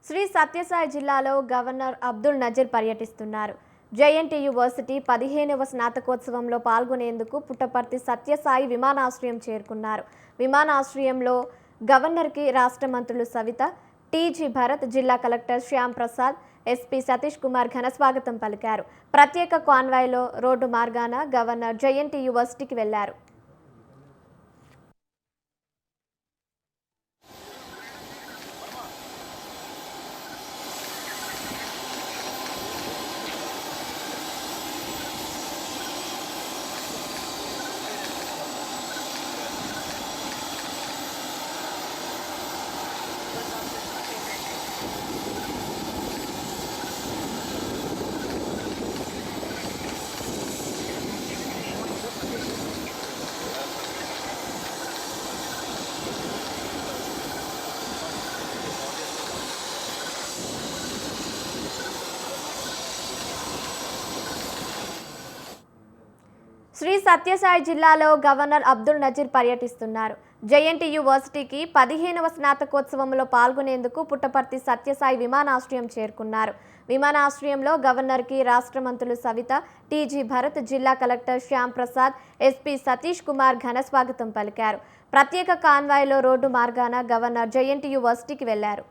శ్రీ సత్యసాయి జిల్లాలో గవర్నర్ అబ్దుల్ నజీర్ పర్యటిస్తున్నారు. JNTU varsity 15వ స్నాతకోత్సవంలో పాల్గొనేందుకు పుట్టపర్తి సత్యసాయి విమానాశ్రయం చేరుకున్నారు. విమానాశ్రయంలో గవర్నర్కి రాష్ట్ర మంత్రులు సవిత, టీజీ భరత్, జిల్లా కలెక్టర్ శ్యామ్ ప్రసాద్, ఎస్పీ సతీష్ కుమార్ ఘనస్వాగతం పలికారు. ప్రత్యేక కాన్వాయ్లో రోడ్డు మార్గాన గవర్నర్ జేఎన్టీయూ వర్సిటీకి వెళ్లారు. శ్రీ సత్యసాయి జిల్లాలో గవర్నర్ అబ్దుల్ నజీర్ పర్యటిస్తున్నారు. జేఎన్టీయూ వర్సిటీకి 15వ స్నాతకోత్సవంలో పాల్గొనేందుకు పుట్టపర్తి సత్యసాయి విమానాశ్రయం చేరుకున్నారు. విమానాశ్రయంలో గవర్నర్కి రాష్ట్ర మంత్రులు సవిత, టీజీ భరత్, జిల్లా కలెక్టర్ శ్యామ్ ప్రసాద్, ఎస్పీ సతీష్ కుమార్ ఘనస్వాగతం పలికారు. ప్రత్యేక కాన్వాయ్లో రోడ్డు మార్గాన గవర్నర్ జేఎన్టీయూ వర్సిటీకి వెళ్లారు.